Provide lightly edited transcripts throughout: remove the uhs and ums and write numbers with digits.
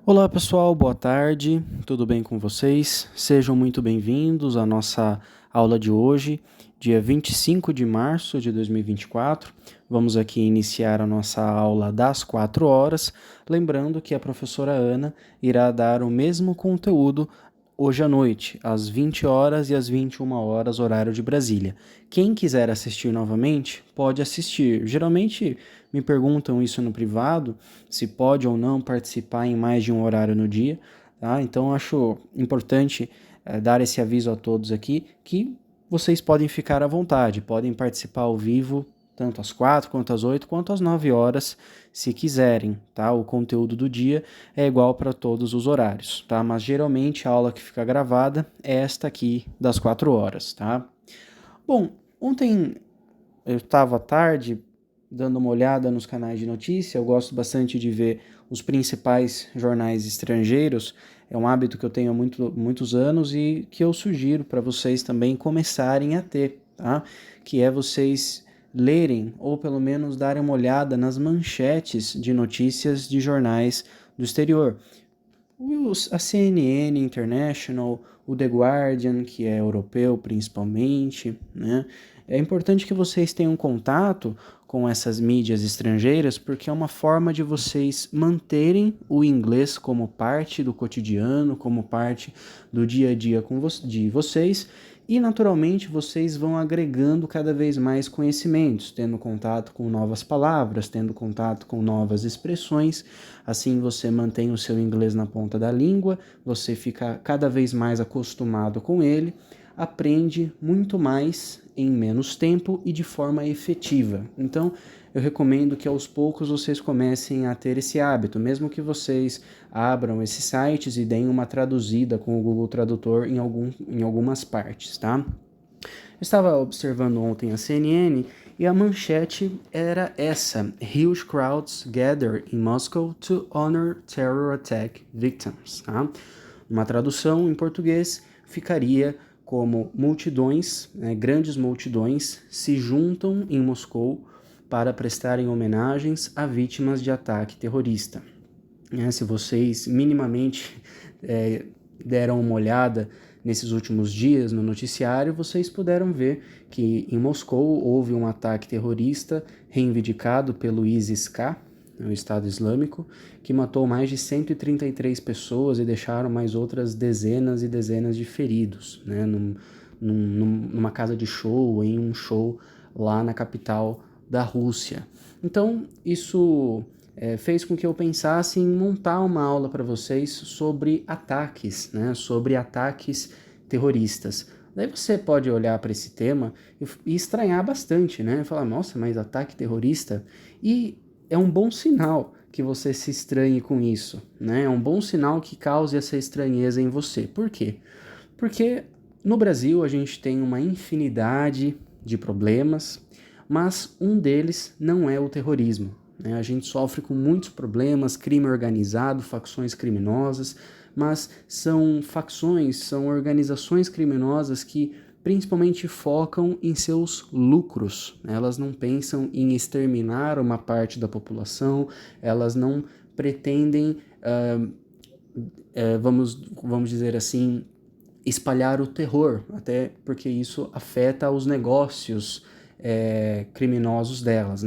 Olá pessoal, boa tarde, tudo bem com vocês? Sejam muito bem-vindos à nossa aula de hoje, dia 25 de março de 2024. Vamos aqui iniciar a nossa aula das 4 horas, lembrando que a professora Ana irá dar o mesmo conteúdo hoje à noite, às 20 horas e às 21 horas, horário de Brasília. Quem quiser assistir novamente, pode assistir. Geralmente me perguntam isso no privado, se pode ou não participar em mais de um horário no dia, tá? Então acho importante dar esse aviso a todos aqui, que vocês podem ficar à vontade, podem participar ao vivo, tanto às 4, quanto às 8, quanto às 9 horas, se quiserem, tá? O conteúdo do dia é igual para todos os horários, tá? Mas geralmente a aula que fica gravada é esta aqui das 4 horas, tá? Bom, ontem eu estava à tarde dando uma olhada nos canais de notícia, eu gosto bastante de ver os principais jornais estrangeiros, é um hábito que eu tenho há muitos anos e que eu sugiro para vocês também começarem a ter, tá? Que é vocês lerem ou pelo menos darem uma olhada nas manchetes de notícias de jornais do exterior. A CNN International, o The Guardian, que é europeu principalmente, né? É importante que vocês tenham contato com essas mídias estrangeiras, porque é uma forma de vocês manterem o inglês como parte do cotidiano, como parte do dia a dia de vocês, e naturalmente vocês vão agregando cada vez mais conhecimentos, tendo contato com novas palavras, tendo contato com novas expressões. Assim você mantém o seu inglês na ponta da língua, você fica cada vez mais acostumado com ele. aprende muito mais em menos tempo e de forma efetiva. Então, eu recomendo que aos poucos vocês comecem a ter esse hábito, mesmo que vocês abram esses sites e deem uma traduzida com o Google Tradutor em algumas partes, tá? Eu estava observando ontem a CNN e a manchete era essa: Huge crowds gather in Moscow to honor terror attack victims. Tá? Uma tradução em português ficaria como multidões, grandes multidões, se juntam em Moscou para prestarem homenagens a vítimas de ataque terrorista. Se vocês minimamente deram uma olhada nesses últimos dias no noticiário, vocês puderam ver que em Moscou houve um ataque terrorista reivindicado pelo ISIS-K, o Estado Islâmico, que matou mais de 133 pessoas e deixaram mais outras dezenas e dezenas de feridos, numa casa de show, em um show lá na capital da Rússia. Então, isso fez com que eu pensasse em montar uma aula para vocês sobre ataques, sobre ataques terroristas. Daí você pode olhar para esse tema e estranhar bastante, falar, nossa, mas ataque terrorista? E é um bom sinal que você se estranhe com isso, É um bom sinal que cause essa estranheza em você. Por quê? Porque no Brasil a gente tem uma infinidade de problemas, mas um deles não é o terrorismo. A gente sofre com muitos problemas, crime organizado, facções criminosas, mas são facções, são organizações criminosas que principalmente focam em seus lucros. Elas não pensam em exterminar uma parte da população, elas não pretendem, vamos dizer assim, espalhar o terror, até porque isso afeta os negócios criminosos delas,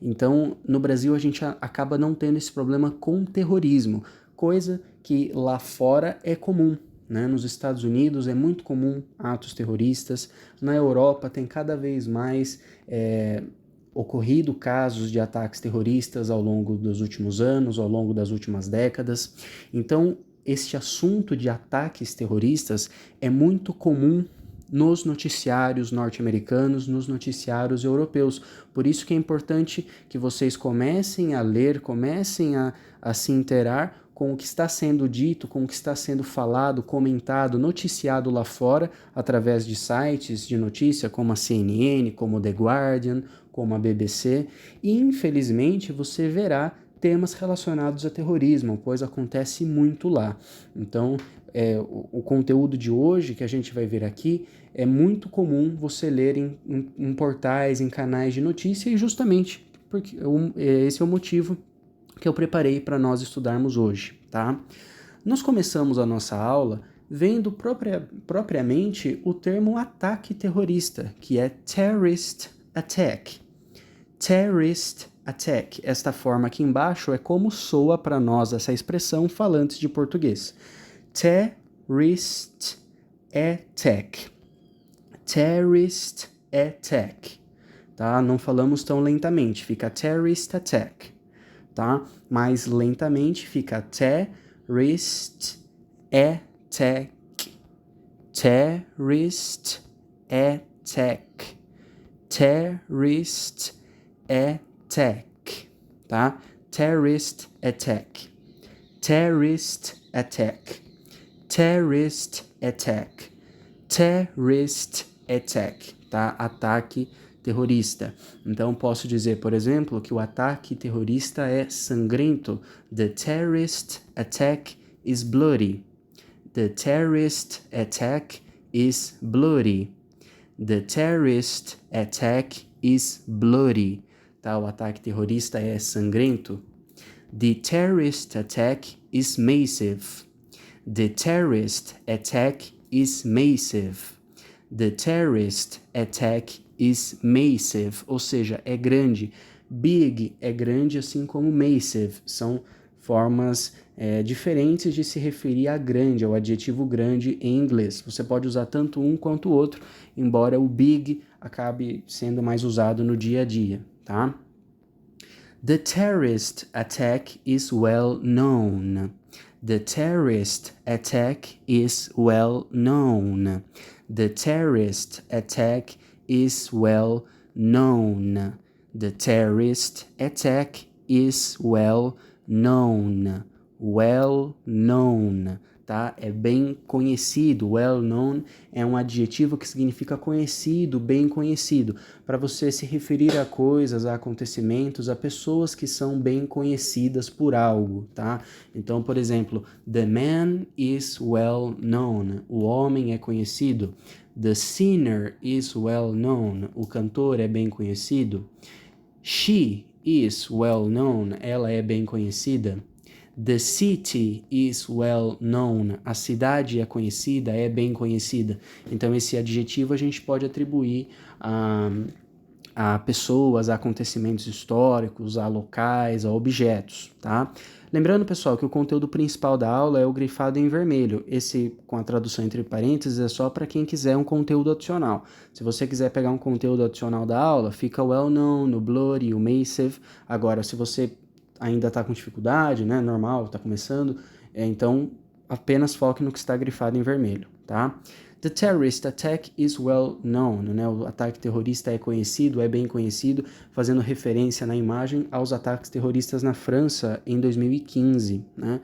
Então, no Brasil a gente acaba não tendo esse problema com terrorismo, coisa que lá fora é comum, Nos Estados Unidos é muito comum atos terroristas, na Europa tem cada vez mais ocorrido casos de ataques terroristas ao longo dos últimos anos, ao longo das últimas décadas. Então, este assunto de ataques terroristas é muito comum nos noticiários norte-americanos, nos noticiários europeus. Por isso que é importante que vocês comecem a ler, comecem a se inteirar com o que está sendo dito, com o que está sendo falado, comentado, noticiado lá fora, através de sites de notícia como a CNN, como o The Guardian, como a BBC, e infelizmente você verá temas relacionados a terrorismo, pois acontece muito lá. Então, o conteúdo de hoje que a gente vai ver aqui é muito comum você ler em portais, em canais de notícia, e justamente porque esse é o motivo que eu preparei para nós estudarmos hoje, tá? Nós começamos a nossa aula vendo propriamente o termo ataque terrorista, que é terrorist attack. Terrorist attack. Esta forma aqui embaixo é como soa para nós essa expressão falantes de português. Terrorist attack. Terrorist attack. Tá? Não falamos tão lentamente, fica terrorist attack. Tá? Mais lentamente fica terrorist attack. Terrorist attack. Terrorist attack, tá? Terrorist attack. Terrorist attack. Terrorist attack. Terrorist attack, tá? Ataque terrorista. Então posso dizer, por exemplo, que o ataque terrorista é sangrento. The terrorist attack is bloody. The terrorist attack is bloody. The terrorist attack is bloody. Tá? O ataque terrorista é sangrento. The terrorist attack is massive. The terrorist attack is massive. The terrorist attack is massive, ou seja, é grande. Big é grande, assim como massive. São formas diferentes de se referir a grande, ao adjetivo grande em inglês. Você pode usar tanto um quanto o outro, embora o big acabe sendo mais usado no dia a dia, tá? The terrorist attack is well known. The terrorist attack is well known. The terrorist attack is well known. The terrorist attack is well known. Well known, tá? É bem conhecido. Well known é um adjetivo que significa conhecido, bem conhecido, para você se referir a coisas, a acontecimentos, a pessoas que são bem conhecidas por algo, tá? Então, por exemplo, the man is well known. O homem é conhecido. The singer is well known. O cantor é bem conhecido. She is well known. Ela é bem conhecida. The city is well known. A cidade é conhecida, é bem conhecida. Então, esse adjetivo a gente pode atribuir a pessoas, a acontecimentos históricos, a locais, a objetos, tá? Lembrando, pessoal, que o conteúdo principal da aula é o grifado em vermelho. Esse, com a tradução entre parênteses, é só para quem quiser um conteúdo adicional. Se você quiser pegar um conteúdo adicional da aula, fica o well known, o blurry, o massive. Agora, se você ainda está com dificuldade, né, normal, está começando, então apenas foque no que está grifado em vermelho, tá? The terrorist attack is well known, né? O ataque terrorista é conhecido, é bem conhecido, fazendo referência na imagem aos ataques terroristas na França em 2015, né?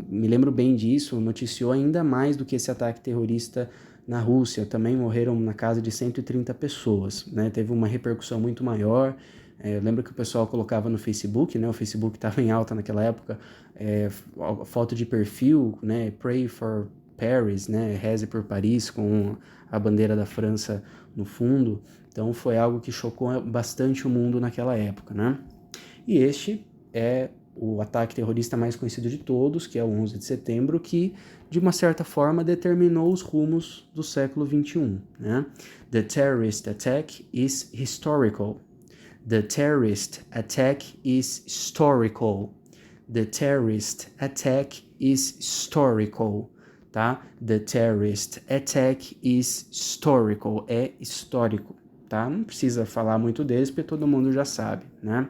Me lembro bem disso, noticiou ainda mais do que esse ataque terrorista na Rússia. Também morreram na casa de 130 pessoas, né? Teve uma repercussão muito maior. Eu lembro que o pessoal colocava no Facebook, né? O Facebook estava em alta naquela época, foto de perfil, né? Pray for Paris, né? Reze por Paris, com a bandeira da França no fundo. Então foi algo que chocou bastante o mundo naquela época, né? E este é o ataque terrorista mais conhecido de todos, que é o 11 de setembro, que de uma certa forma determinou os rumos do século XXI, né? The terrorist attack is historical. The terrorist attack is historical. The terrorist attack is historical, tá? The terrorist attack is historical. É histórico, tá? Não precisa falar muito deles, porque todo mundo já sabe, né?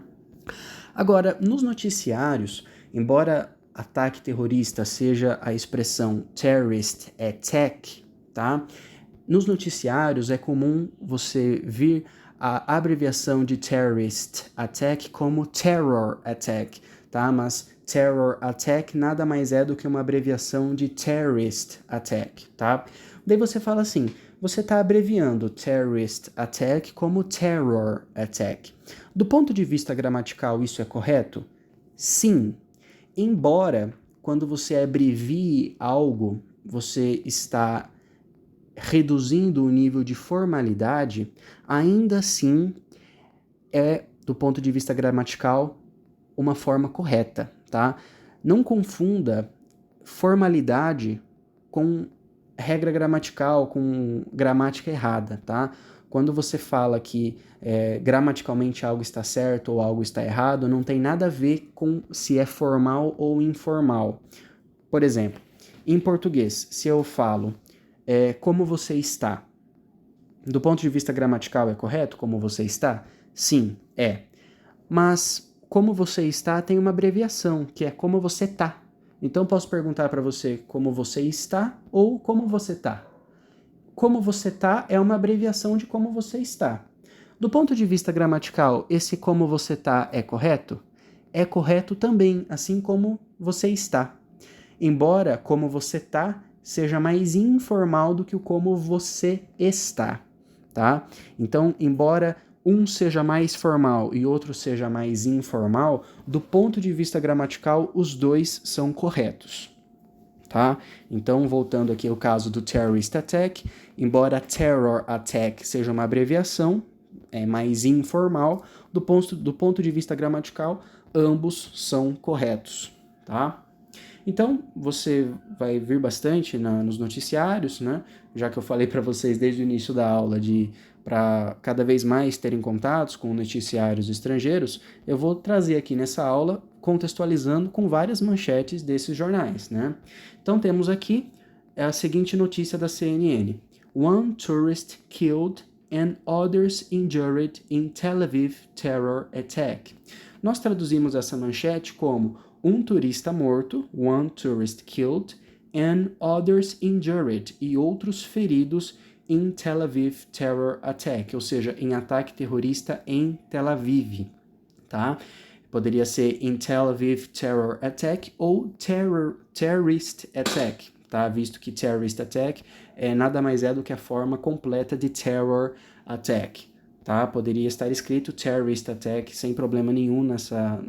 Agora, nos noticiários, embora ataque terrorista seja a expressão terrorist attack, tá? Nos noticiários é comum você vir a abreviação de terrorist attack como terror attack, tá? Mas terror attack nada mais é do que uma abreviação de terrorist attack, tá? Daí você fala assim, você está abreviando terrorist attack como terror attack. Do ponto de vista gramatical, isso é correto? Sim. Embora, quando você abrevie algo, você está reduzindo o nível de formalidade, ainda assim é, do ponto de vista gramatical, uma forma correta, tá? Não confunda formalidade com regra gramatical, com gramática errada, tá? Quando você fala que gramaticalmente algo está certo ou algo está errado, não tem nada a ver com se é formal ou informal. Por exemplo, em português, se eu falo como você está, do ponto de vista gramatical é correto como você está? Sim, é. Mas como você está tem uma abreviação, que é como você tá. Então posso perguntar para você como você está ou como você tá. Como você tá é uma abreviação de como você está. Do ponto de vista gramatical, esse como você tá é correto? É correto também, assim como você está. Embora como você tá seja mais informal do que o como você está, tá? Então, embora um seja mais formal e outro seja mais informal, do ponto de vista gramatical, os dois são corretos, tá? Então, voltando aqui ao caso do terrorist attack, embora terror attack seja uma abreviação, é mais informal, do ponto de vista gramatical, ambos são corretos, tá? Então, você vai vir bastante nos noticiários, né? Já que eu falei para vocês desde o início da aula para cada vez mais terem contatos com noticiários estrangeiros, eu vou trazer aqui nessa aula contextualizando com várias manchetes desses jornais, né? Então, temos aqui a seguinte notícia da CNN. One tourist killed and others injured in Tel Aviv terror attack. Nós traduzimos essa manchete como um turista morto, one tourist killed, and others injured, e outros feridos in Tel Aviv terror attack, ou seja, em ataque terrorista em Tel Aviv, tá? Poderia ser in Tel Aviv terror attack ou terrorist attack, tá? Visto que terrorist attack nada mais é do que a forma completa de terror attack, tá? Poderia estar escrito terrorist attack sem problema nenhum nessa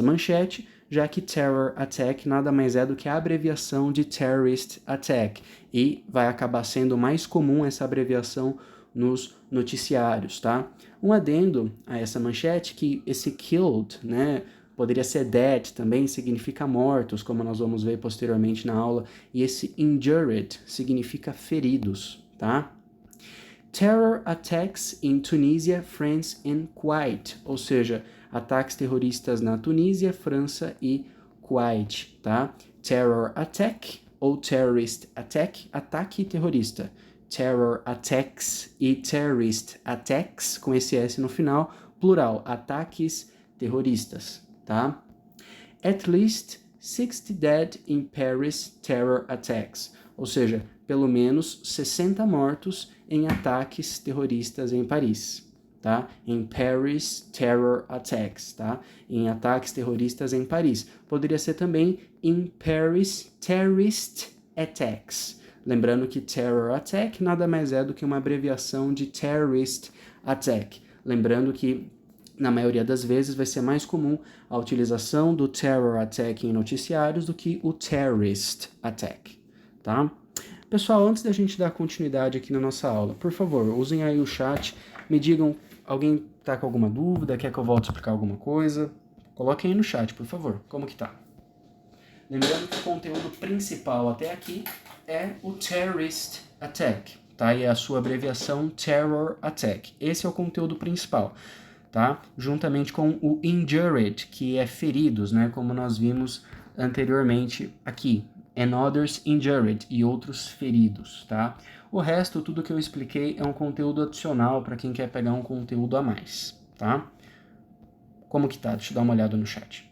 manchete, já que terror attack nada mais é do que a abreviação de terrorist attack, e vai acabar sendo mais comum essa abreviação nos noticiários, tá? Um adendo a essa manchete que esse killed, né, poderia ser dead também, significa mortos, como nós vamos ver posteriormente na aula, e esse injured significa feridos, tá? Terror attacks in Tunisia, France and Kuwait, ou seja, ataques terroristas na Tunísia, França e Kuwait, tá? Terror attack ou terrorist attack, ataque terrorista. Terror attacks e terrorist attacks, com esse S no final, plural, ataques terroristas, tá? At least 60 dead in Paris terror attacks, ou seja, pelo menos 60 mortos em ataques terroristas em Paris, tá? Em Paris terror attacks, tá? Em ataques terroristas em Paris. Poderia ser também in Paris terrorist attacks. Lembrando que terror attack nada mais é do que uma abreviação de terrorist attack. Lembrando que na maioria das vezes vai ser mais comum a utilização do terror attack em noticiários do que o terrorist attack, tá? Pessoal, antes da gente dar continuidade aqui na nossa aula, por favor, usem aí o chat, me digam, alguém tá com alguma dúvida, quer que eu volte a explicar alguma coisa? Coloquem aí no chat, por favor, como que tá? Lembrando que o conteúdo principal até aqui é o terrorist attack, tá? E é a sua abreviação terror attack. Esse é o conteúdo principal, tá? Juntamente com o injured, que é feridos, né? Como nós vimos anteriormente aqui. And others injured, e outros feridos, tá? O resto, tudo que eu expliquei, é um conteúdo adicional para quem quer pegar um conteúdo a mais, tá? Como que tá? Deixa eu dar uma olhada no chat.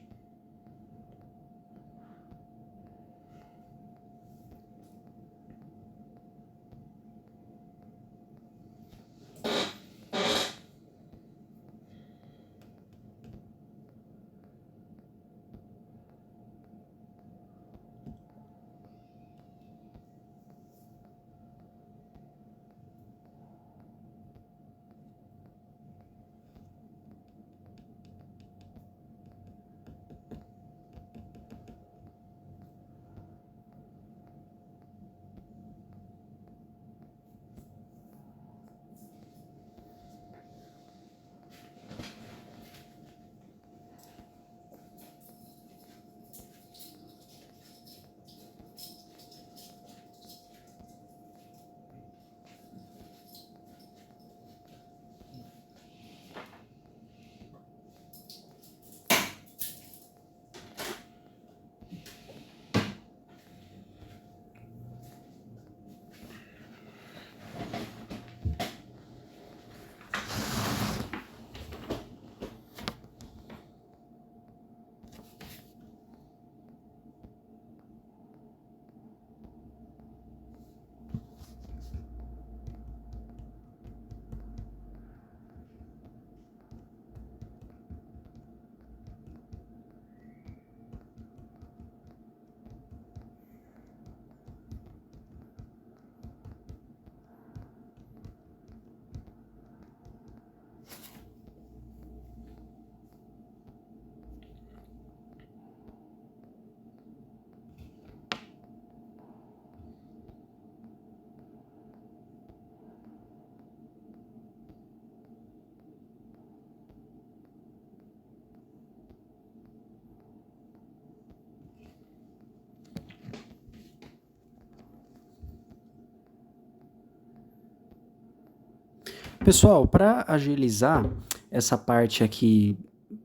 Pessoal, para agilizar essa parte aqui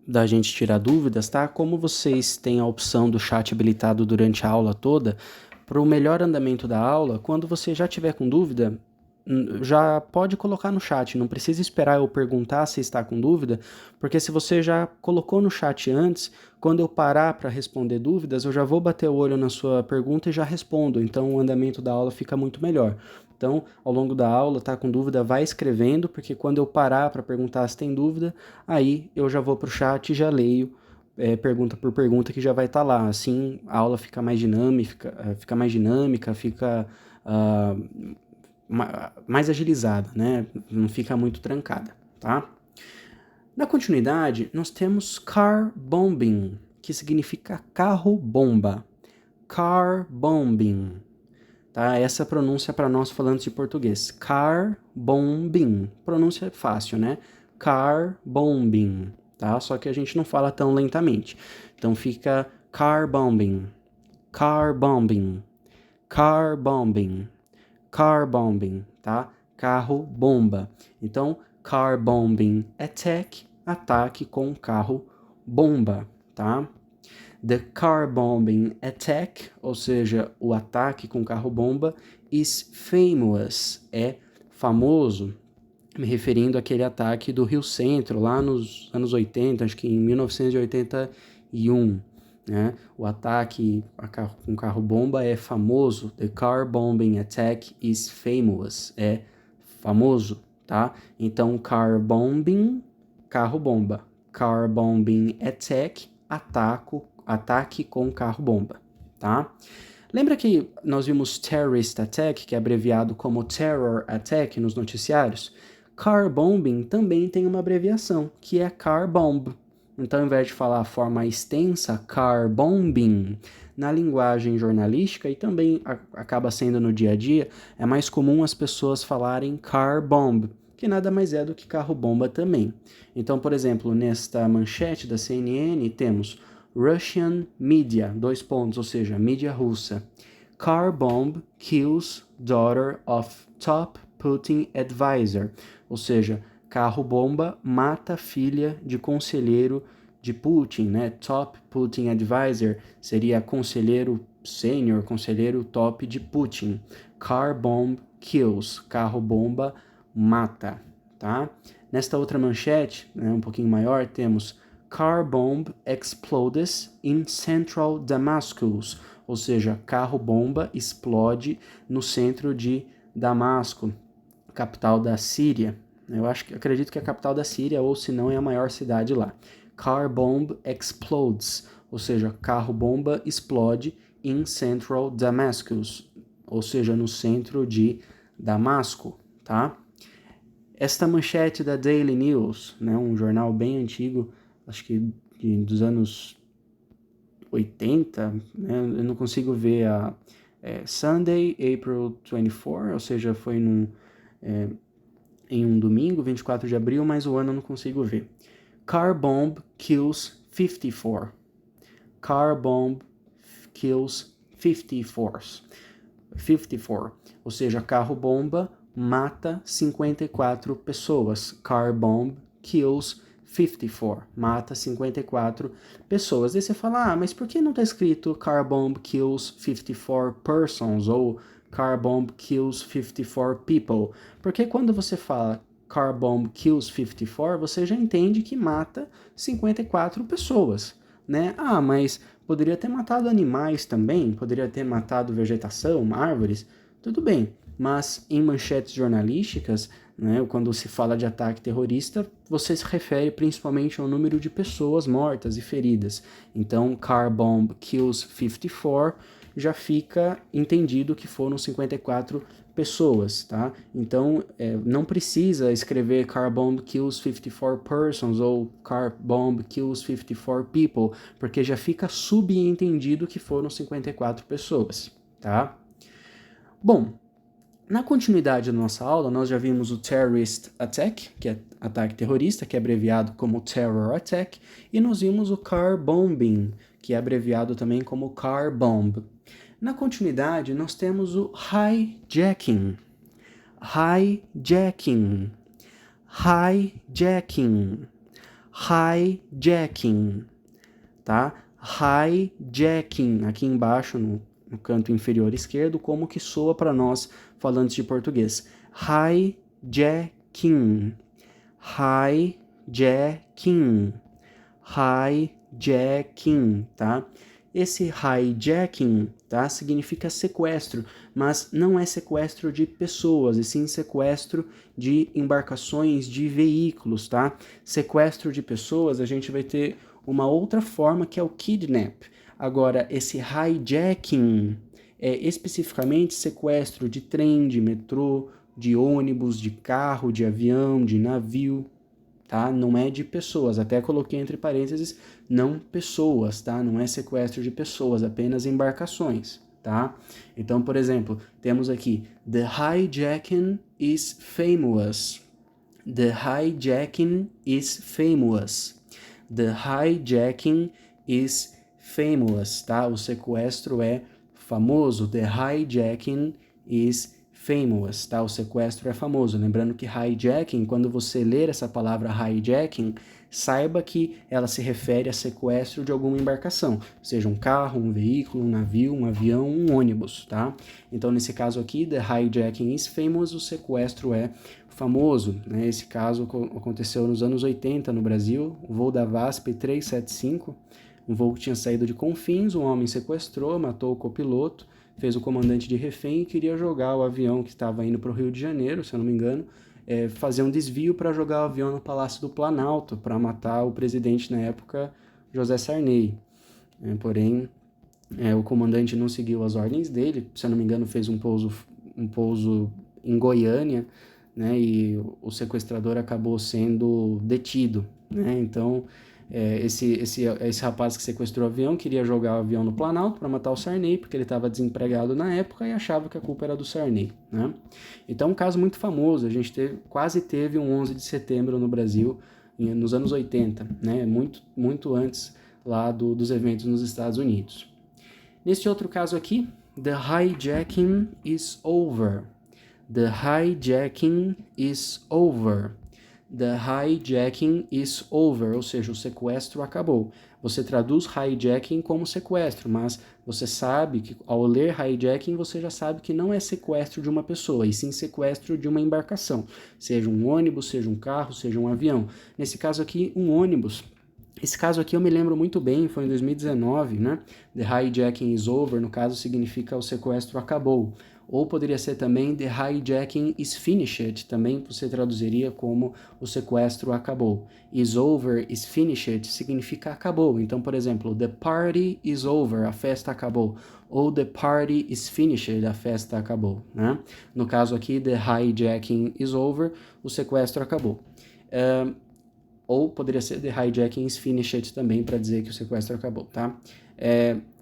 da gente tirar dúvidas, tá? Como vocês têm a opção do chat habilitado durante a aula toda, para o melhor andamento da aula, quando você já tiver com dúvida, já pode colocar no chat, não precisa esperar eu perguntar se está com dúvida, porque se você já colocou no chat antes, quando eu parar para responder dúvidas, eu já vou bater o olho na sua pergunta e já respondo, então o andamento da aula fica muito melhor. Então, ao longo da aula, tá com dúvida, vai escrevendo, porque quando eu parar para perguntar se tem dúvida, aí eu já vou para o chat e já leio pergunta por pergunta que já vai estar lá. Assim, a aula fica mais dinâmica, fica mais agilizada, né? Não fica muito trancada, tá? Na continuidade, nós temos car bombing, que significa carro-bomba. Car bombing, tá? Essa pronúncia para nós falantes de português. Car bombing. Pronúncia fácil, né? Car bombing, tá? Só que a gente não fala tão lentamente. Então fica car bombing, car bombing, car bombing, car bombing, tá? Carro bomba. Então, car bombing attack, ataque com carro bomba, tá? The car bombing attack, ou seja, o ataque com carro bomba, is famous, é famoso, me referindo àquele ataque do Rio Centro, lá nos anos 80, acho que em 1981, né? O ataque com carro-bomba é famoso. The car bombing attack is famous. É famoso, tá? Então, car bombing, carro-bomba. Car bombing attack, ataque com carro-bomba, tá? Lembra que nós vimos terrorist attack, que é abreviado como terror attack nos noticiários? Car bombing também tem uma abreviação, que é car bomb. Então, ao invés de falar a forma extensa, car bombing, na linguagem jornalística e também acaba sendo no dia a dia, é mais comum as pessoas falarem car bomb, que nada mais é do que carro-bomba também. Então, por exemplo, nesta manchete da CNN temos Russian media, ou seja, mídia russa. Car bomb kills daughter of top Putin advisor, ou seja, carro-bomba mata filha de conselheiro de Putin, né? Top Putin advisor seria conselheiro sênior, conselheiro top de Putin. Car bomb kills, carro-bomba mata, tá? Nesta outra manchete, né, um pouquinho maior, temos car bomb explodes in central Damascus, ou seja, carro-bomba explode no centro de Damasco, capital da Síria. Acredito que é a capital da Síria, ou se não é a maior cidade lá. Car bomb explodes, ou seja, carro-bomba explode in central Damascus, ou seja, no centro de Damasco, tá? Esta manchete da Daily News, né, um jornal bem antigo, acho que dos anos 80, né, eu não consigo ver Sunday, April 24, ou seja, foi em um domingo, 24 de abril, mas o ano eu não consigo ver. Car bomb kills 54. Car bomb kills 54. 54, ou seja, carro-bomba mata 54 pessoas. Car bomb kills 54, mata 54 pessoas. Aí você fala, mas por que não está escrito car bomb kills 54 persons ou car bomb kills 54 people? Porque quando você fala car bomb kills 54, você já entende que mata 54 pessoas, né? Mas poderia ter matado animais também, poderia ter matado vegetação, árvores, tudo bem. Mas em manchetes jornalísticas, né, quando se fala de ataque terrorista, você se refere principalmente ao número de pessoas mortas e feridas. Então, car bomb kills 54 já fica entendido que foram 54 pessoas, tá? Então, não precisa escrever car bomb kills 54 persons ou car bomb kills 54 people, porque já fica subentendido que foram 54 pessoas, tá? Bom, na continuidade da nossa aula, nós já vimos o terrorist attack, que é ataque terrorista, que é abreviado como terror attack, e nós vimos o car bombing, que é abreviado também como car bomb. Na continuidade, nós temos o hijacking. Hijacking. Hijacking. Hijacking. Tá? Hijacking. Aqui embaixo, no canto inferior esquerdo, como que soa para nós falantes de português. hijacking, hijacking, hijacking, tá? Esse hijacking, tá? Significa sequestro, mas não é sequestro de pessoas, e sim sequestro de embarcações, de veículos, tá? Sequestro de pessoas, a gente vai ter uma outra forma que é o kidnap. Agora, esse hijacking é especificamente sequestro de trem, de metrô, de ônibus, de carro, de avião, de navio, tá? Não é de pessoas, até coloquei entre parênteses, não pessoas, tá? Não é sequestro de pessoas, apenas embarcações, tá? Então, por exemplo, temos aqui, the hijacking is famous. The hijacking is famous. The hijacking is famous, tá? O sequestro é famoso. The hijacking is famous, tá? O sequestro é famoso. Lembrando que hijacking, quando você ler essa palavra hijacking, saiba que ela se refere a sequestro de alguma embarcação, seja um carro, um veículo, um navio, um avião, um ônibus, tá? Então, nesse caso aqui, the hijacking is famous, o sequestro é famoso, né? Esse caso aconteceu nos anos 80 no Brasil, o voo da VASP 375, um voo que tinha saído de Confins, um homem sequestrou, matou o copiloto, fez o comandante de refém e queria jogar o avião que estava indo para o Rio de Janeiro, se eu não me engano, fazer um desvio para jogar o avião no Palácio do Planalto, para matar o presidente na época, José Sarney. Porém, o comandante não seguiu as ordens dele, se eu não me engano, fez um pouso em Goiânia, né, e o sequestrador acabou sendo detido, né? Então, esse rapaz que sequestrou o avião queria jogar o avião no Planalto para matar o Sarney, porque ele estava desempregado na época e achava que a culpa era do Sarney, né? Então, um caso muito famoso, a gente quase teve um 11 de setembro no Brasil, nos anos 80, né? Muito antes lá dos eventos nos Estados Unidos. Neste outro caso aqui, the hijacking is over. The hijacking is over. The hijacking is over, ou seja, o sequestro acabou. Você traduz hijacking como sequestro, mas você sabe que ao ler hijacking você já sabe que não é sequestro de uma pessoa, e sim sequestro de uma embarcação, seja um ônibus, seja um carro, seja um avião. Nesse caso aqui, um ônibus. Esse caso aqui eu me lembro muito bem, foi em 2019, né? The hijacking is over, no caso significa o sequestro acabou. Ou poderia ser também the hijacking is finished, também você traduziria como o sequestro acabou. Is over, is finished, significa acabou. Então, por exemplo, the party is over, a festa acabou. Ou the party is finished, a festa acabou, né? No caso aqui, the hijacking is over, o sequestro acabou. Ou poderia ser the hijacking is finished também, para dizer que o sequestro acabou, tá?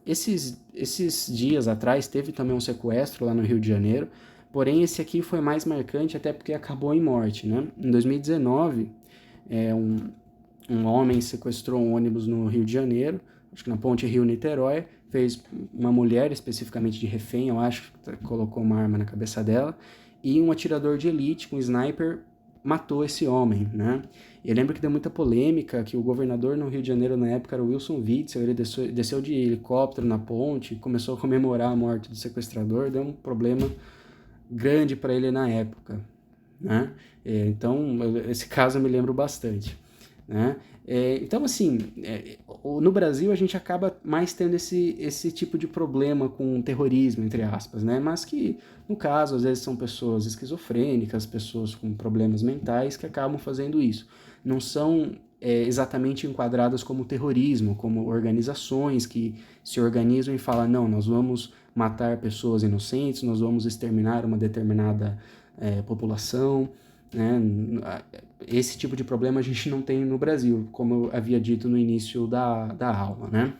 Esses dias atrás teve também um sequestro lá no Rio de Janeiro, porém esse aqui foi mais marcante até porque acabou em morte, né? Em 2019, um homem sequestrou um ônibus no Rio de Janeiro, acho que na ponte Rio-Niterói, fez uma mulher, especificamente de refém, eu acho, colocou uma arma na cabeça dela, e um atirador de elite, um sniper, matou esse homem, né? Eu lembro que deu muita polêmica, que o governador no Rio de Janeiro na época era o Wilson Witzel, ele desceu de helicóptero na ponte, começou a comemorar a morte do sequestrador, deu um problema grande para ele na época, né? Então, esse caso eu me lembro bastante, né? Então, assim, no Brasil a gente acaba mais tendo esse tipo de problema com terrorismo, entre aspas, né? Mas que, no caso, às vezes são pessoas esquizofrênicas, pessoas com problemas mentais que acabam fazendo isso. Não são exatamente enquadradas como terrorismo, como organizações que se organizam e falam, não, nós vamos matar pessoas inocentes, nós vamos exterminar uma determinada população, né? Esse tipo de problema a gente não tem no Brasil, como eu havia dito no início da aula, né?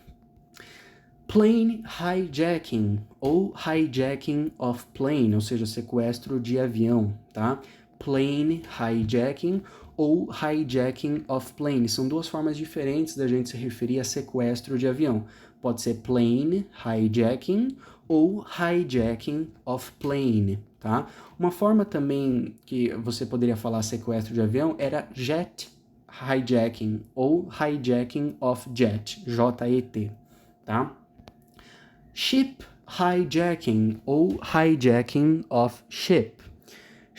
Plane hijacking, ou hijacking of plane, ou seja, sequestro de avião, tá? Plane hijacking ou hijacking of plane, são duas formas diferentes da gente se referir a sequestro de avião. Pode ser plane hijacking ou hijacking of plane, tá? Uma forma também que você poderia falar sequestro de avião era jet hijacking ou hijacking of jet, J-E-T, tá? Ship hijacking ou hijacking of ship.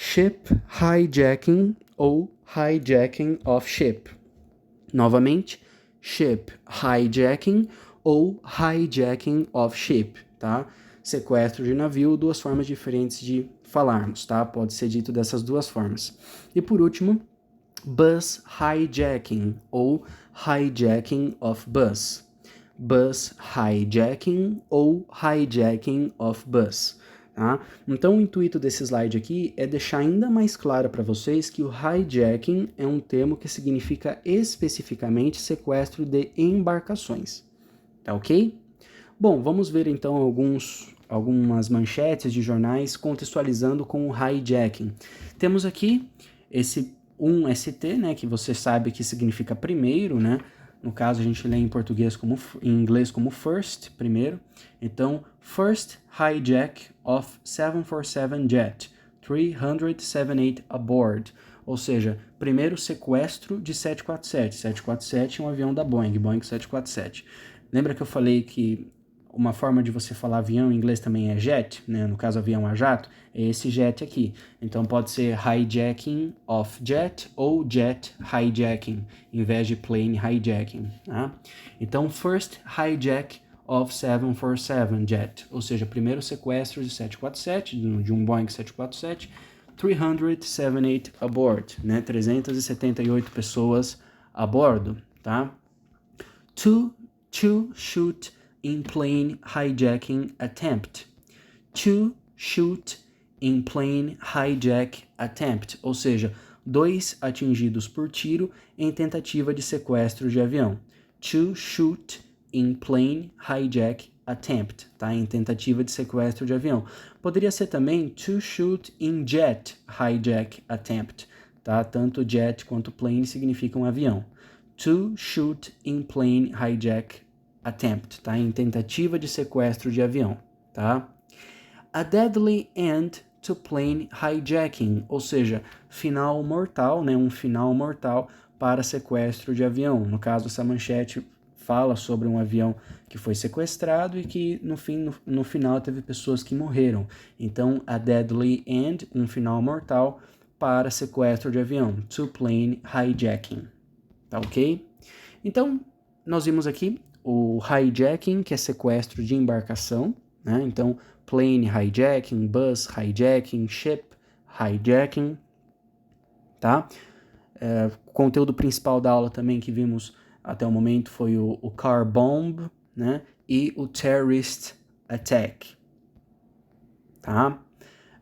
ship hijacking ou hijacking of ship. Novamente, ship hijacking ou hijacking of ship, tá? Sequestro de navio, duas formas diferentes de falarmos, tá? Pode ser dito dessas duas formas. E por último, bus hijacking ou hijacking of bus. Bus hijacking ou hijacking of bus. Tá? Então, o intuito desse slide aqui é deixar ainda mais claro para vocês que o hijacking é um termo que significa especificamente sequestro de embarcações. Tá ok? Bom, vamos ver então algumas manchetes de jornais contextualizando com o hijacking. Temos aqui esse 1ST, né, que você sabe que significa primeiro, né? No caso, a gente lê em português em inglês como first, primeiro. Então, first hijack of 747 jet, 378 aboard. Ou seja, primeiro sequestro de 747. 747 é um avião da Boeing 747. Lembra que eu falei que uma forma de você falar avião em inglês também é jet, né? No caso, avião a jato, é esse jet aqui. Então, pode ser hijacking of jet ou jet hijacking, em vez de plane hijacking, tá? Então, first hijack of 747 jet, ou seja, primeiro sequestro de 747, de um Boeing 747, 378 aboard, né? 378 pessoas a bordo, tá? To shoot in plane hijacking attempt. To shoot in plane hijack attempt, ou seja, 2 atingidos por tiro em tentativa de sequestro de avião. To shoot in plane hijack attempt, tá? Em tentativa de sequestro de avião. Poderia ser também to shoot in jet hijack attempt, tá? Tanto jet quanto plane significam avião. To shoot in plane hijack attempt, tá? Em tentativa de sequestro de avião, tá? A deadly end to plane hijacking, ou seja, final mortal, né? Um final mortal para sequestro de avião. No caso, essa manchete fala sobre um avião que foi sequestrado e que no final teve pessoas que morreram. Então, a deadly end, um final mortal para sequestro de avião, to plane hijacking. Tá ok? Então, nós vimos aqui o hijacking, que é sequestro de embarcação, né? Então, plane hijacking, bus hijacking, ship hijacking, tá? O conteúdo principal da aula também que vimos até o momento foi o car bomb, né? E o terrorist attack, tá?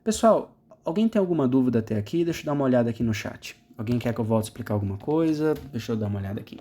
Pessoal, alguém tem alguma dúvida até aqui? Deixa eu dar uma olhada aqui no chat. Alguém quer que eu volte a explicar alguma coisa? Deixa eu dar uma olhada aqui.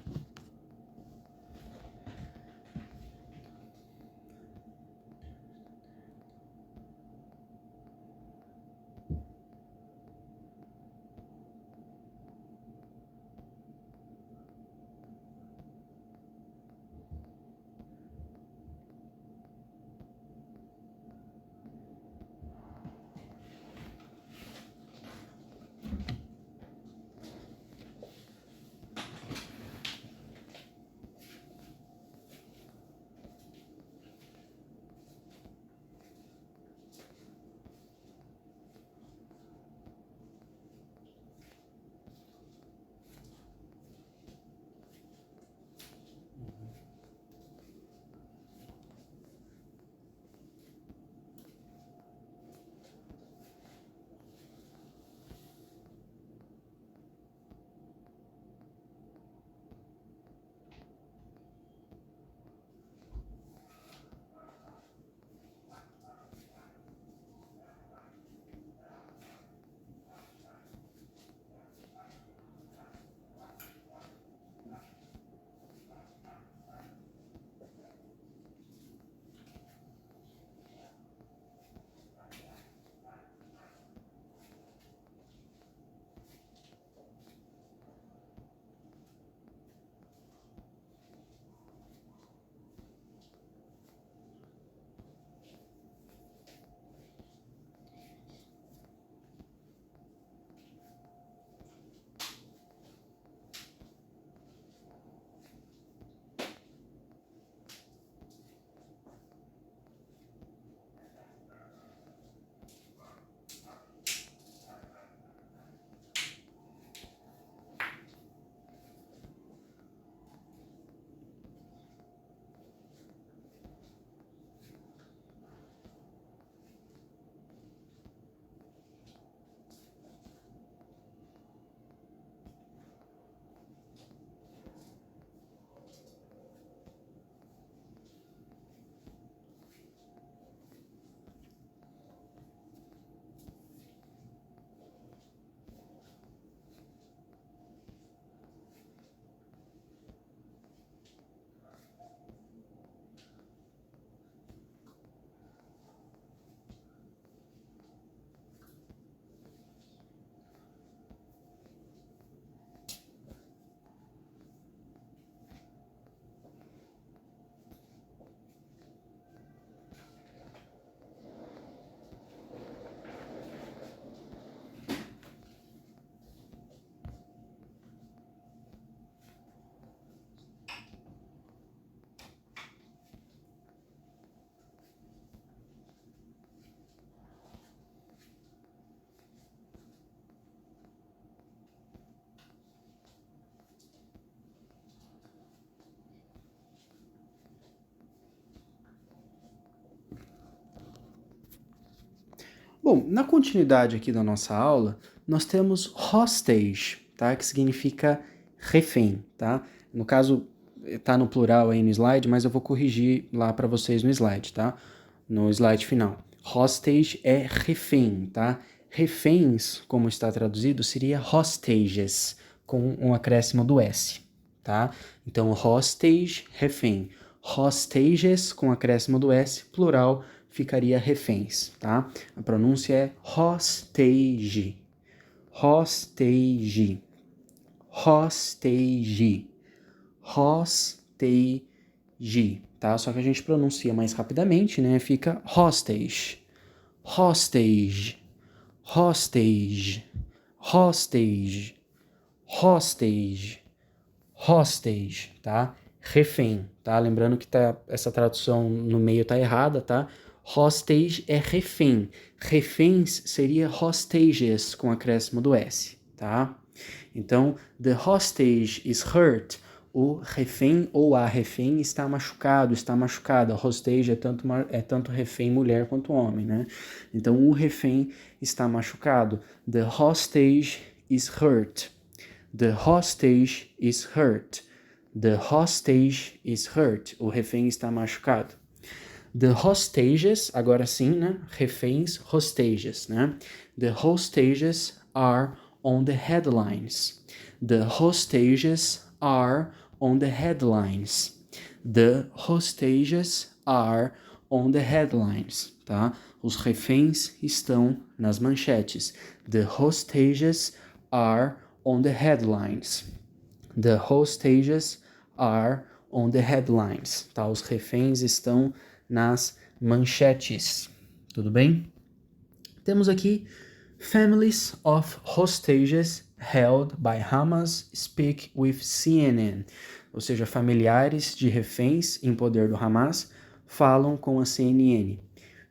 Bom, na continuidade aqui da nossa aula, nós temos hostage, tá? Que significa refém, tá? No caso, tá no plural aí no slide, mas eu vou corrigir lá para vocês no slide, tá? No slide final. Hostage é refém, tá? Reféns, como está traduzido, seria hostages, com um acréscimo do S, tá? Então, hostage, refém. Hostages, com acréscimo do S, plural, ficaria reféns, tá? A pronúncia é hostage, hostage, hostage, hostage, tá? Só que a gente pronuncia mais rapidamente, né? Fica hostage, hostage, hostage, hostage, hostage, hostage, tá? Refém, tá? Lembrando que essa tradução no meio tá errada, tá? Hostage é refém. Reféns seria hostages com acréscimo do S, tá? Então, the hostage is hurt. O refém ou a refém está machucado, está machucada. Hostage é tanto refém mulher quanto homem, né? Então, o refém está machucado. The hostage is hurt. The hostage is hurt. The hostage is hurt. O refém está machucado. The hostages, agora sim, né? Reféns, hostages, né? The hostages are on the headlines. The hostages are on the headlines. The hostages are on the headlines, tá? Os reféns estão nas manchetes. The hostages are on the headlines. The hostages are on the headlines, tá? Os reféns estão nas manchetes, tudo bem? Temos aqui families of hostages held by Hamas speak with CNN, ou seja, familiares de reféns em poder do Hamas falam com a CNN.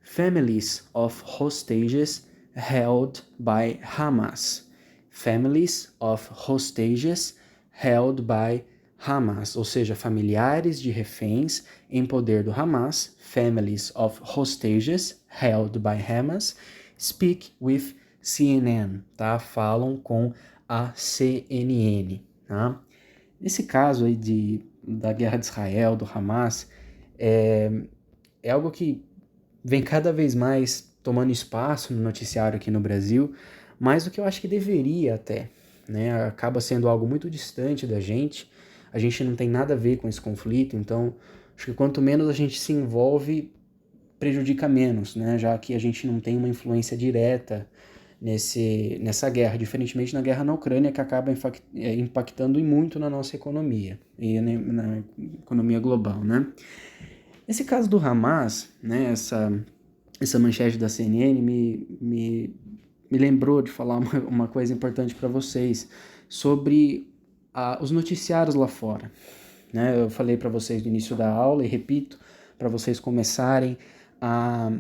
Families of hostages held by Hamas. Families of hostages held by Hamas, ou seja, familiares de reféns em poder do Hamas, families of hostages held by Hamas, speak with CNN, tá? Falam com a CNN, tá? Nesse caso aí da guerra de Israel, do Hamas, é algo que vem cada vez mais tomando espaço no noticiário aqui no Brasil, mais do que eu acho que deveria até, né? Acaba sendo algo muito distante da gente, a gente não tem nada a ver com esse conflito, então acho que quanto menos a gente se envolve, prejudica menos, né? Já que a gente não tem uma influência direta nessa guerra, diferentemente na guerra na Ucrânia, que acaba impactando muito na nossa economia e na economia global, né? Nesse caso do Hamas, né, essa manchete da CNN me lembrou de falar uma coisa importante para vocês sobre os noticiários lá fora. Né? Eu falei para vocês no início da aula e repito, para vocês começarem a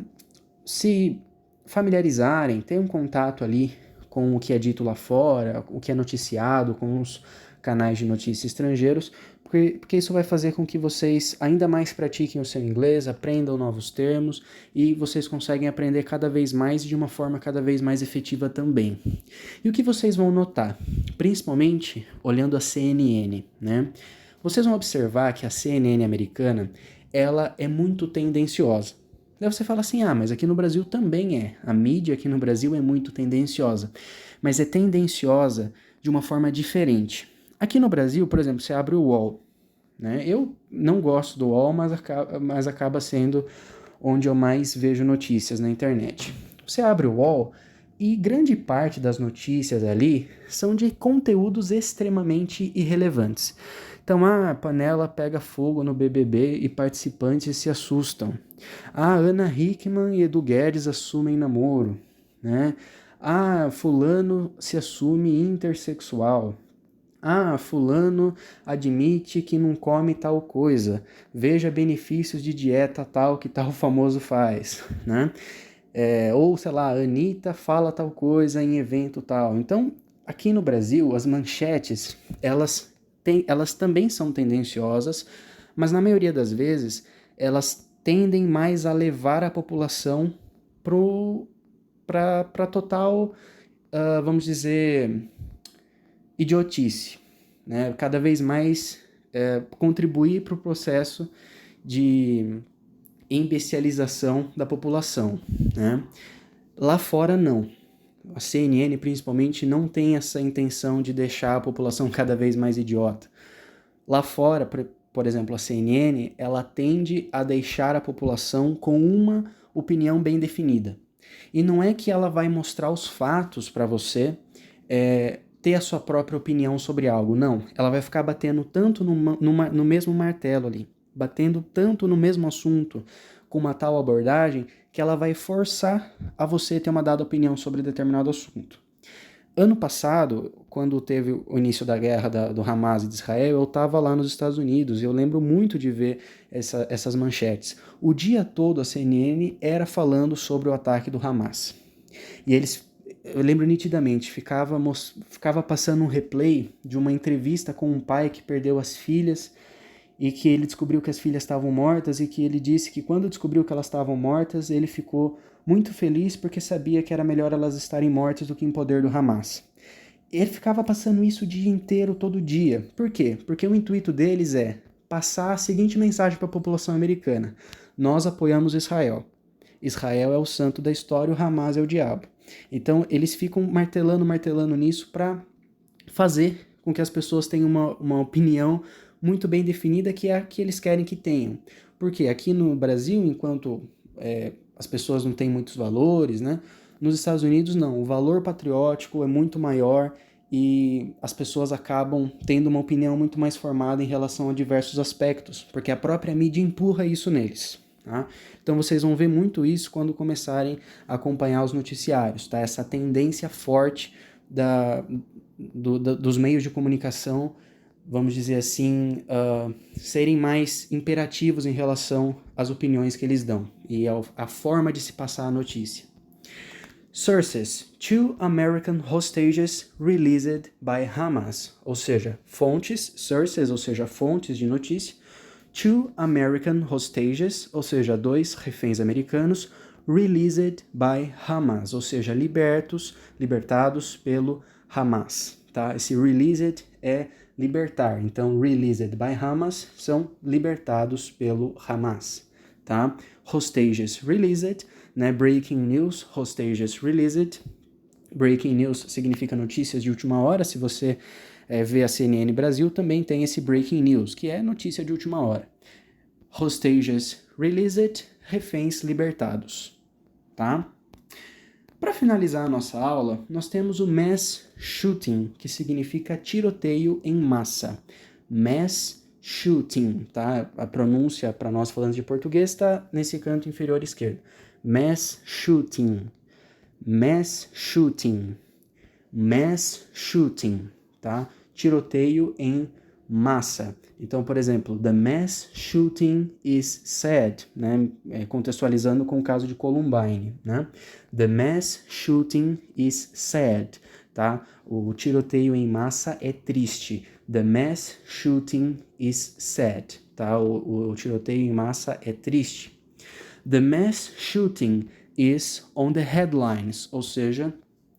se familiarizarem, ter um contato ali com o que é dito lá fora, o que é noticiado, com os canais de notícia estrangeiros, porque isso vai fazer com que vocês ainda mais pratiquem o seu inglês, aprendam novos termos e vocês conseguem aprender cada vez mais de uma forma cada vez mais efetiva também. E o que vocês vão notar, principalmente olhando a CNN, né? Vocês vão observar que a CNN americana, ela é muito tendenciosa. Daí você fala assim, mas aqui no Brasil também é. A mídia aqui no Brasil é muito tendenciosa. Mas é tendenciosa de uma forma diferente. Aqui no Brasil, por exemplo, você abre o UOL. Né? Eu não gosto do UOL, mas acaba sendo onde eu mais vejo notícias na internet. Você abre o UOL e grande parte das notícias ali são de conteúdos extremamente irrelevantes. Então, a panela pega fogo no BBB e participantes se assustam. Ana Hickman e Edu Guedes assumem namoro. Né? Fulano se assume intersexual. Fulano admite que não come tal coisa. Veja benefícios de dieta tal que tal famoso faz, né? Ou, sei lá, a Anitta fala tal coisa em evento tal. Então, aqui no Brasil, as manchetes, elas também são tendenciosas, mas na maioria das vezes, elas tendem mais a levar a população para total, vamos dizer, idiotice, né? Cada vez mais contribuir para o processo de imbecilização da população, né? Lá fora, não. A CNN, principalmente, não tem essa intenção de deixar a população cada vez mais idiota. Lá fora, por exemplo, a CNN, ela tende a deixar a população com uma opinião bem definida. E não é que ela vai mostrar os fatos para você ter a sua própria opinião sobre algo, não. Ela vai ficar batendo tanto no mesmo martelo ali, batendo tanto no mesmo assunto, com uma tal abordagem, que ela vai forçar a você ter uma dada opinião sobre determinado assunto. Ano passado, quando teve o início da guerra do Hamas e de Israel, eu estava lá nos Estados Unidos e eu lembro muito de ver essas manchetes. O dia todo a CNN era falando sobre o ataque do Hamas. E eu lembro nitidamente, ficava passando um replay de uma entrevista com um pai que perdeu as filhas e que ele descobriu que as filhas estavam mortas e que ele disse que quando descobriu que elas estavam mortas, ele ficou muito feliz porque sabia que era melhor elas estarem mortas do que em poder do Hamas. Ele ficava passando isso o dia inteiro, todo dia. Por quê? Porque o intuito deles é passar a seguinte mensagem para a população americana: nós apoiamos Israel. Israel é o santo da história, o Hamas é o diabo. Então eles ficam martelando nisso para fazer com que as pessoas tenham uma opinião muito bem definida, que é a que eles querem que tenham. Porque aqui no Brasil, enquanto as pessoas não têm muitos valores, né? Nos Estados Unidos, não. O valor patriótico é muito maior e as pessoas acabam tendo uma opinião muito mais formada em relação a diversos aspectos, porque a própria mídia empurra isso neles. Tá? Então vocês vão ver muito isso quando começarem a acompanhar os noticiários, tá? Essa tendência forte dos meios de comunicação, vamos dizer assim, serem mais imperativos em relação às opiniões que eles dão e a forma de se passar a notícia. Sources: 2 American hostages released by Hamas, ou seja, fontes, sources, ou seja, fontes de notícia. 2 American hostages, ou seja, 2 reféns americanos, released by Hamas, ou seja, libertados pelo Hamas, tá? Esse released é libertar, então released by Hamas são libertados pelo Hamas, tá? Hostages released, né? Breaking news, hostages released. Breaking news significa notícias de última hora. Se você vê a CNN Brasil, também tem esse breaking news, que é notícia de última hora. Hostages released, reféns libertados, tá? Para finalizar a nossa aula, nós temos o mass shooting, que significa tiroteio em massa. Mass shooting, tá? A pronúncia para nós falando de português está nesse canto inferior esquerdo. Mass shooting, mass shooting, mass shooting, tá? Tiroteio em massa. Então, por exemplo, the mass shooting is sad, né? Contextualizando com o caso de Columbine, né? The mass shooting is sad, tá? O tiroteio em massa é triste. The mass shooting is sad, tá? O tiroteio em massa é triste. The mass shooting is on the headlines, ou seja,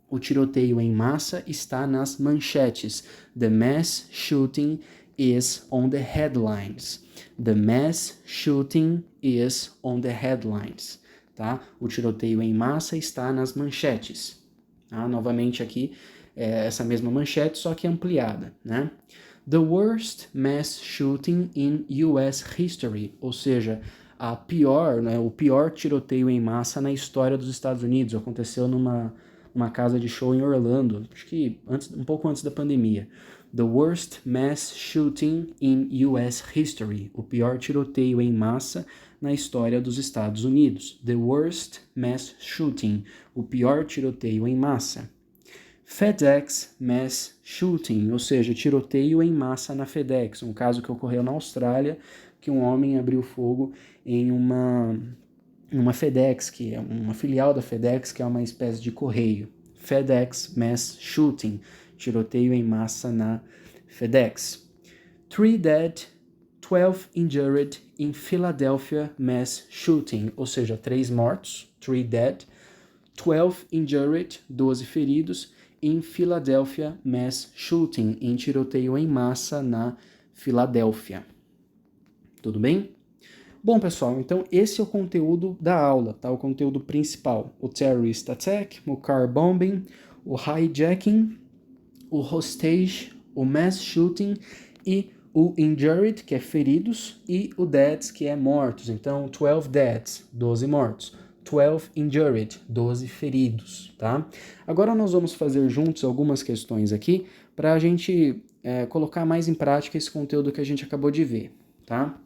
o tiroteio em massa está nas manchetes. The mass shooting is on the headlines. The mass shooting is on the headlines. Tá? O tiroteio em massa está nas manchetes. Tá? Novamente aqui, essa mesma manchete, só que ampliada, né? The worst mass shooting in US history, ou seja, o pior tiroteio em massa na história dos Estados Unidos. Aconteceu numa casa de show em Orlando, acho que um pouco antes da pandemia. The worst mass shooting in US history, o pior tiroteio em massa na história dos Estados Unidos. The worst mass shooting, o pior tiroteio em massa. FedEx mass shooting, ou seja, tiroteio em massa na FedEx, um caso que ocorreu na Austrália, que um homem abriu fogo em uma FedEx, que é uma filial da FedEx, que é uma espécie de correio. FedEx mass shooting, tiroteio em massa na FedEx. 3 dead, 12 injured in Philadelphia mass shooting, ou seja, 3 mortos, 3 dead, 12 injured, 12 feridos, em Philadelphia mass shooting, em tiroteio em massa na Filadélfia. Tudo bem? Bom, pessoal, então esse é o conteúdo da aula, tá? O conteúdo principal, o terrorist attack, o car bombing, o hijacking, o hostage, o mass shooting e o injured, que é feridos, e o deaths, que é mortos. Então, 12 deaths, 12 mortos. 12 injured, 12 feridos, tá? Agora nós vamos fazer juntos algumas questões aqui para a gente colocar mais em prática esse conteúdo que a gente acabou de ver, tá?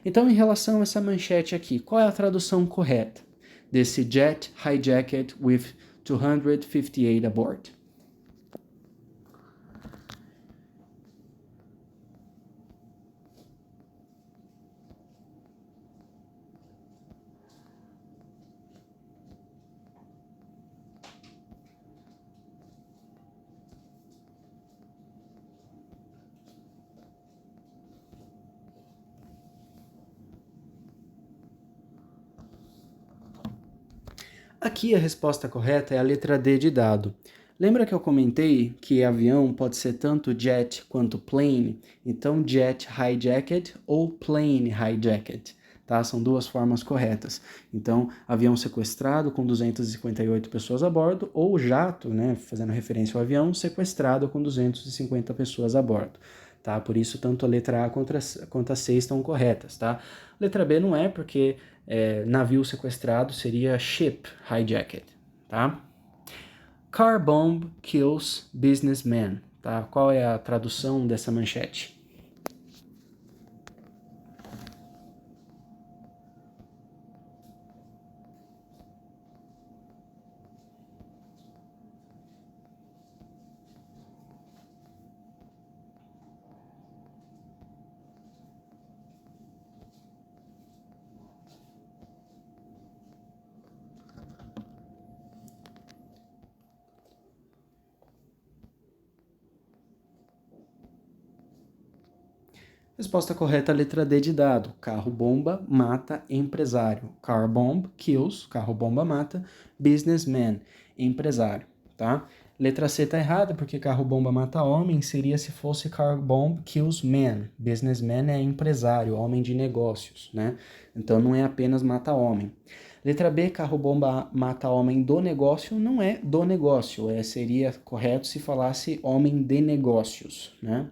Então, em relação a essa manchete aqui, qual é a tradução correta desse jet hijacked with 258 aboard? Aqui a resposta correta é a letra D de dado. Lembra que eu comentei que avião pode ser tanto jet quanto plane? Então, jet hijacked ou plane hijacked, tá? São duas formas corretas. Então, avião sequestrado com 258 pessoas a bordo ou jato, né, fazendo referência ao avião, sequestrado com 250 pessoas a bordo. Tá? Por isso, tanto a letra A quanto a C estão corretas, tá? Letra B não é, porque navio sequestrado seria ship hijacked, tá? Car bomb kills businessman, tá? Qual é a tradução dessa manchete? Resposta correta, letra D de dado. Carro-bomba mata empresário. Car bomb kills, carro-bomba mata, businessman, empresário, tá? Letra C tá errada, porque carro-bomba mata homem, seria se fosse car bomb kills man. Businessman é empresário, homem de negócios, né? Então não é apenas mata homem. Letra B, carro-bomba mata homem do negócio, não é do negócio, seria correto se falasse homem de negócios, né?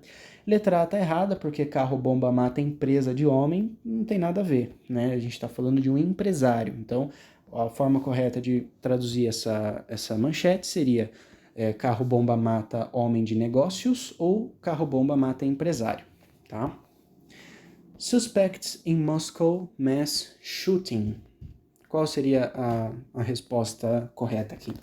Letra A tá errada, porque carro-bomba mata empresa de homem, não tem nada a ver, né? A gente está falando de um empresário. Então, a forma correta de traduzir essa manchete seria carro-bomba mata homem de negócios ou carro-bomba mata empresário, tá? Suspects in Moscow mass shooting. Qual seria a resposta correta aqui?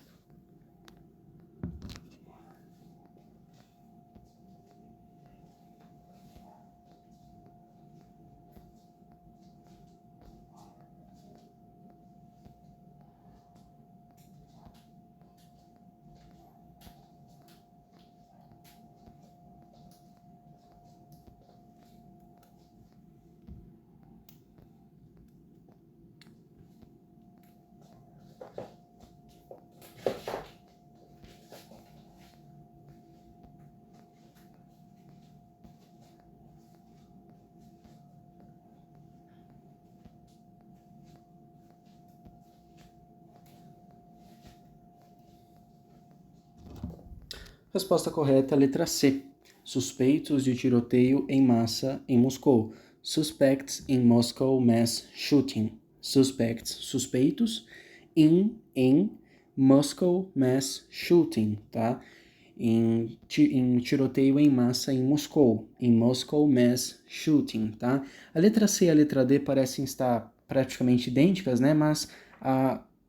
Resposta correta, letra C. Suspeitos de tiroteio em massa em Moscou. Suspects in Moscow mass shooting. Suspects, suspeitos, em Moscow mass shooting, tá? Em tiroteio em massa em Moscou. Em Moscow mass shooting, tá? A letra C e a letra D parecem estar praticamente idênticas, né? Mas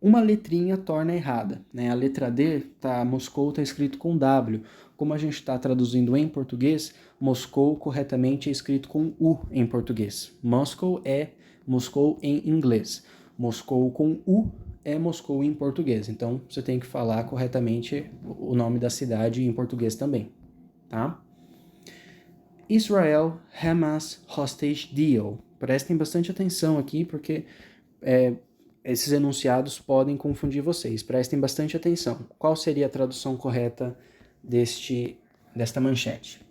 uma letrinha torna errada, né? A letra D, Moscou está escrito com W. Como a gente está traduzindo em português, Moscou corretamente é escrito com U em português. Moscow é Moscou em inglês. Moscou com U é Moscou em português. Então, você tem que falar corretamente o nome da cidade em português também, tá? Israel-Hamas hostage deal. Prestem bastante atenção aqui, porque esses enunciados podem confundir vocês. Prestem bastante atenção. Qual seria a tradução correta desta manchete?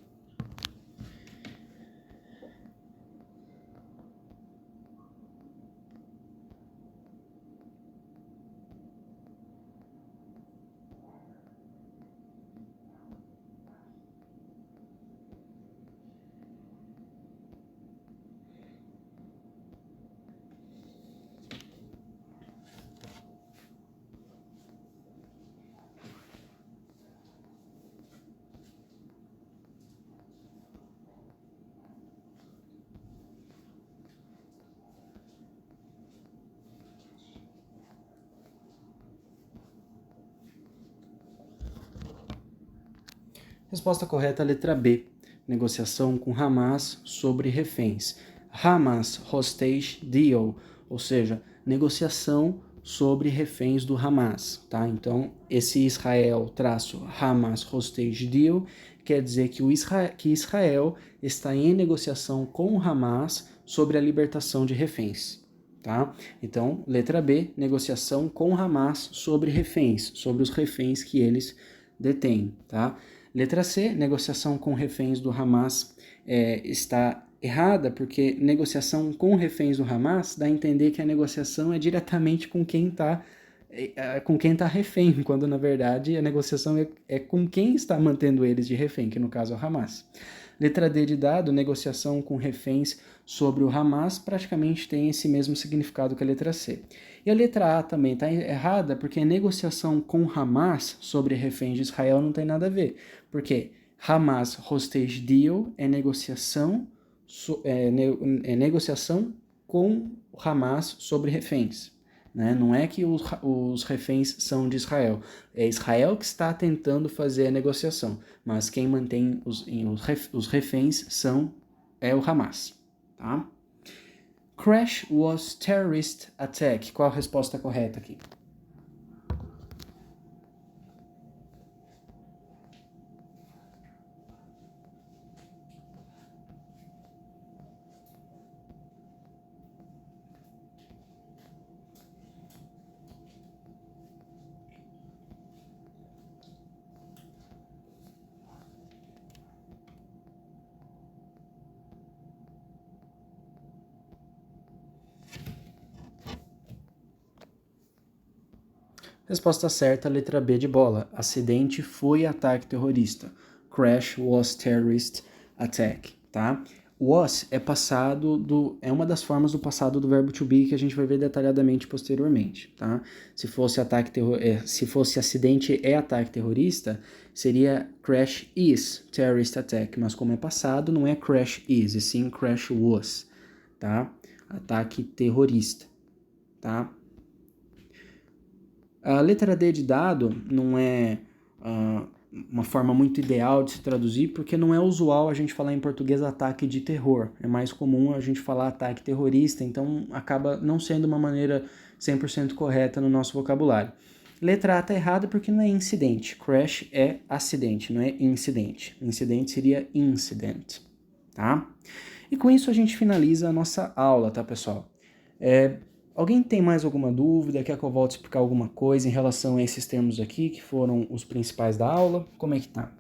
Resposta correta, letra B. Negociação com Hamas sobre reféns. Hamas Hostage Deal, ou seja, negociação sobre reféns do Hamas, tá? Então, esse Israel-Hamas Hostage Deal quer dizer que Israel está em negociação com o Hamas sobre a libertação de reféns, tá? Então, letra B, negociação com Hamas sobre reféns, sobre os reféns que eles detêm, tá? Letra C, negociação com reféns do Hamas está errada, porque negociação com reféns do Hamas dá a entender que a negociação é diretamente com quem está refém, quando na verdade a negociação é com quem está mantendo eles de refém, que no caso é o Hamas. Letra D de dado, negociação com reféns sobre o Hamas, praticamente tem esse mesmo significado que a letra C. E a letra A também está errada, porque negociação com Hamas sobre reféns de Israel não tem nada a ver. Porque Hamas Hostage Deal é negociação, negociação com Hamas sobre reféns. Né? Não é que os reféns são de Israel. É Israel que está tentando fazer a negociação, mas quem mantém os reféns é o Hamas. Tá? Crash was terrorist attack. Qual a resposta correta aqui? Resposta certa, letra B de bola. Acidente foi ataque terrorista. Crash was terrorist attack, tá? Was é uma das formas do passado do verbo to be que a gente vai ver detalhadamente posteriormente, tá? Se fosse acidente é ataque terrorista, seria crash is terrorist attack, mas como é passado, não é crash is, e sim crash was, tá? Ataque terrorista, tá? A letra D de dado não é uma forma muito ideal de se traduzir, porque não é usual a gente falar em português ataque de terror. É mais comum a gente falar ataque terrorista, então acaba não sendo uma maneira 100% correta no nosso vocabulário. Letra A está errada porque não é incidente. Crash é acidente, não é incidente. Incidente seria incident, tá? E com isso a gente finaliza a nossa aula, tá, pessoal? Alguém tem mais alguma dúvida? Quer que eu volte a explicar alguma coisa em relação a esses termos aqui, que foram os principais da aula? Como é que tá?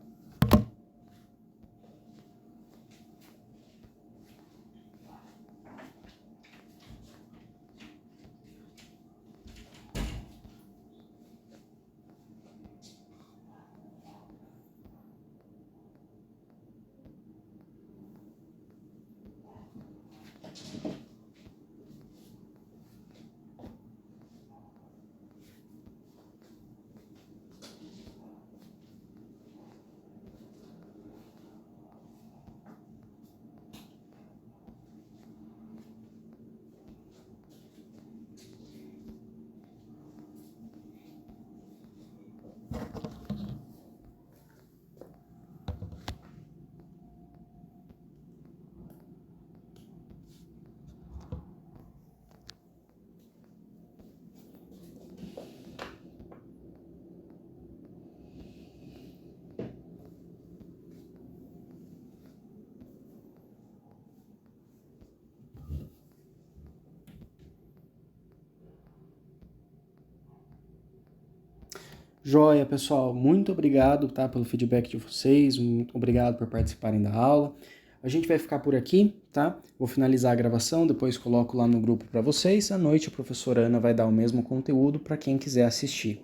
Joia, pessoal, muito obrigado, tá, pelo feedback de vocês, muito obrigado por participarem da aula. A gente vai ficar por aqui, tá? Vou finalizar a gravação, depois coloco lá no grupo para vocês. À noite a professora Ana vai dar o mesmo conteúdo para quem quiser assistir,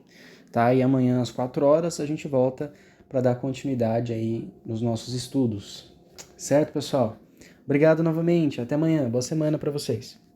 tá? E amanhã às 4 horas a gente volta para dar continuidade aí nos nossos estudos. Certo, pessoal? Obrigado novamente, até amanhã, boa semana para vocês.